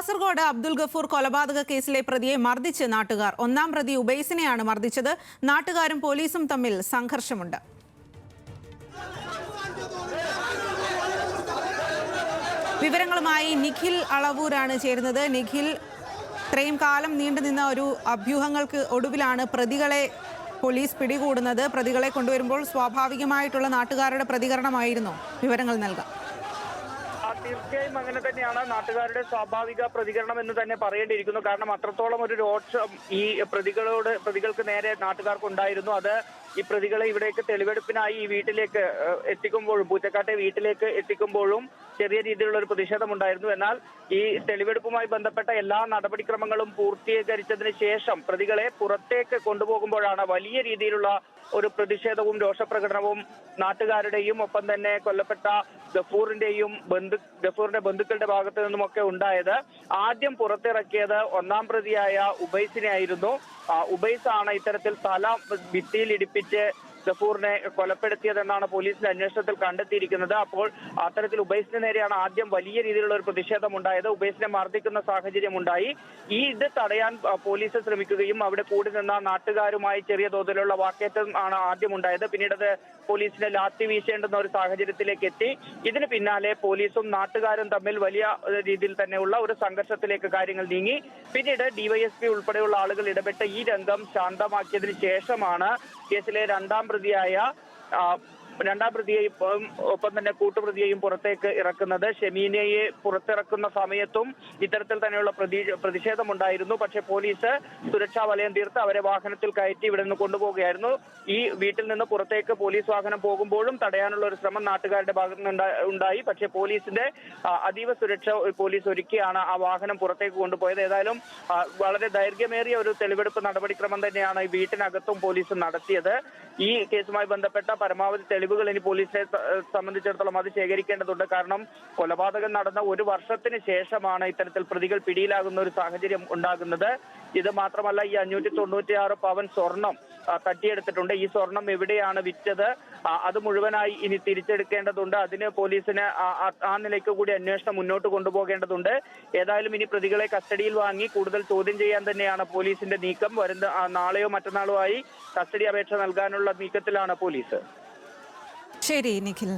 കാസർഗോഡ് അബ്ദുൽ ഗഫൂർ കൊലപാതക കേസിലെ പ്രതിയെ മർദ്ദിച്ച് നാട്ടുകാർ. ഒന്നാം പ്രതി ഉബൈസിനെയാണ് മർദ്ദിച്ചത്. നാട്ടുകാരും പോലീസും തമ്മിൽ സംഘർഷമുണ്ട്. വിവരങ്ങളുമായി നിഖിൽ അളവൂരാണ് ചേരുന്നത്. നിഖിൽ, ഇത്രയും കാലം നീണ്ടുനിന്ന ഒരു അഭ്യൂഹങ്ങൾക്ക് ഒടുവിലാണ് പ്രതികളെ പോലീസ് പിടികൂടുന്നത്. പ്രതികളെ കൊണ്ടുവരുമ്പോൾ സ്വാഭാവികമായിട്ടുള്ള നാട്ടുകാരുടെ പ്രതികരണമായിരുന്നു. വിവരങ്ങൾ നൽകാം. തീർച്ചയായും അങ്ങനെ തന്നെയാണ് നാട്ടുകാരുടെ സ്വാഭാവിക പ്രതികരണം എന്ന് തന്നെ പറയേണ്ടിയിരിക്കുന്നു. കാരണം അത്രത്തോളം ഒരു രോഷം ഈ പ്രതികൾക്ക് നേരെ നാട്ടുകാർക്കുണ്ടായിരുന്നു. അത് ഈ പ്രതികളെ ഇവിടേക്ക് തെളിവെടുപ്പിനായി ഈ വീട്ടിലേക്ക് എത്തിക്കുമ്പോഴും, പൂച്ചക്കാട്ടെ വീട്ടിലേക്ക് എത്തിക്കുമ്പോഴും ചെറിയ രീതിയിലുള്ള ഒരു പ്രതിഷേധമുണ്ടായിരുന്നു. എന്നാൽ ഈ തെളിവെടുപ്പുമായി ബന്ധപ്പെട്ട എല്ലാ നടപടിക്രമങ്ങളും പൂർത്തീകരിച്ചതിന് ശേഷം പ്രതികളെ പുറത്തേക്ക് കൊണ്ടുപോകുമ്പോഴാണ് വലിയ രീതിയിലുള്ള ഒരു പ്രതിഷേധവും രോഷപ്രകടനവും നാട്ടുകാരുടെയും ഒപ്പം തന്നെ കൊല്ലപ്പെട്ട ഗഫൂറിന്റെ ബന്ധുക്കളുടെ ഭാഗത്തു നിന്നുമൊക്കെ ഉണ്ടായത്. ആദ്യം പുറത്തിറക്കിയത് ഒന്നാം പ്രതിയായ ഉബൈസിനെ ആയിരുന്നു. ഉബൈസ് ആണ് ഇത്തരത്തിൽ തല ഭിത്തിയിൽ ഇടിപ്പിച്ച് ഗഫൂറിനെ കൊലപ്പെടുത്തിയതെന്നാണ് പോലീസിന്റെ അന്വേഷണത്തിൽ കണ്ടെത്തിയിരിക്കുന്നത്. അപ്പോൾ അത്തരത്തിൽ ഉബൈസിന് നേരെയാണ് ആദ്യം വലിയ രീതിയിലുള്ള ഒരു പ്രതിഷേധം ഉണ്ടായത്. ഉബൈസിനെ മർദ്ദിക്കുന്ന സാഹചര്യം ഉണ്ടായി. ഇത് തടയാൻ പോലീസ് ശ്രമിക്കുകയും അവിടെ കൂടി നിന്ന നാട്ടുകാരുമായി ചെറിയ തോതിലുള്ള വാക്കേറ്റം ആണ് ആദ്യം ഉണ്ടായത്. പിന്നീട് അത് പോലീസിനെ ലാത്തി വീശേണ്ടുന്ന ഒരു സാഹചര്യത്തിലേക്ക് എത്തി. ഇതിന് പിന്നാലെ പോലീസും നാട്ടുകാരും തമ്മിൽ വലിയ രീതിയിൽ തന്നെയുള്ള ഒരു സംഘർഷത്തിലേക്ക് കാര്യങ്ങൾ നീങ്ങി. പിന്നീട് ഡിവൈഎസ്പി ഉൾപ്പെടെയുള്ള ആളുകൾ ഇടപെട്ട് ഈ രംഗം ശാന്തമാക്കിയതിനു ശേഷമാണ് കേസിലെ രണ്ടാം പ്രതിയെയും ഒപ്പം തന്നെ കൂട്ടുപ്രതിയെയും പുറത്തേക്ക് ഇറക്കുന്നത്. ഷെമീനയെ പുറത്തിറക്കുന്ന സമയത്തും ഇത്തരത്തിൽ തന്നെയുള്ള പ്രതിഷേധമുണ്ടായിരുന്നു. പക്ഷേ പോലീസ് സുരക്ഷാ വലയം തീർത്ത് അവരെ വാഹനത്തിൽ കയറ്റി ഇവിടെ നിന്ന് കൊണ്ടുപോവുകയായിരുന്നു. ഈ വീട്ടിൽ നിന്ന് പുറത്തേക്ക് പോലീസ് വാഹനം പോകുമ്പോഴും തടയാനുള്ള ഒരു ശ്രമം നാട്ടുകാരുടെ ഭാഗത്തു നിന്ന് ഉണ്ടായി. പക്ഷേ പോലീസിന്റെ അതീവ സുരക്ഷ പോലീസ് ഒരുക്കിയാണ് ആ വാഹനം പുറത്തേക്ക് കൊണ്ടുപോയത്. ഏതായാലും വളരെ ദൈർഘ്യമേറിയ ഒരു തെളിവെടുപ്പ് നടപടിക്രമം തന്നെയാണ് ഈ വീട്ടിനകത്തും പോലീസ് നടത്തിയത്. ഈ കേസുമായി ബന്ധപ്പെട്ട പരമാവധി തെളിവുകൾ ഇനി പോലീസിനെ സംബന്ധിച്ചിടത്തോളം അത് ശേഖരിക്കേണ്ടതുണ്ട്. കാരണം കൊലപാതകം നടന്ന ഒരു വർഷത്തിന് ശേഷമാണ് ഇത്തരത്തിൽ പ്രതികൾ പിടിയിലാകുന്ന ഒരു സാഹചര്യം ഉണ്ടാകുന്നത്. ഇത് മാത്രമല്ല, ഈ 596 പവൻ സ്വർണം തട്ടിയെടുത്തിട്ടുണ്ട്. ഈ സ്വർണം എവിടെയാണ് വിറ്റത്, അത് മുഴുവനായി ഇനി തിരിച്ചെടുക്കേണ്ടതുണ്ട്. അതിന് പോലീസിന് ആ നിലയ്ക്ക് കൂടി അന്വേഷണം മുന്നോട്ട് കൊണ്ടുപോകേണ്ടതുണ്ട്. ഏതായാലും ഇനി പ്രതികളെ കസ്റ്റഡിയിൽ വാങ്ങി കൂടുതൽ ചോദ്യം ചെയ്യാൻ തന്നെയാണ് പോലീസിന്റെ നീക്കം. വരുന്ന നാളെയോ മറ്റന്നാളോ ആയി കസ്റ്റഡി അപേക്ഷ നൽകാനുള്ള നീക്കത്തിലാണ് പോലീസ്. ശരി നിഖിൽ.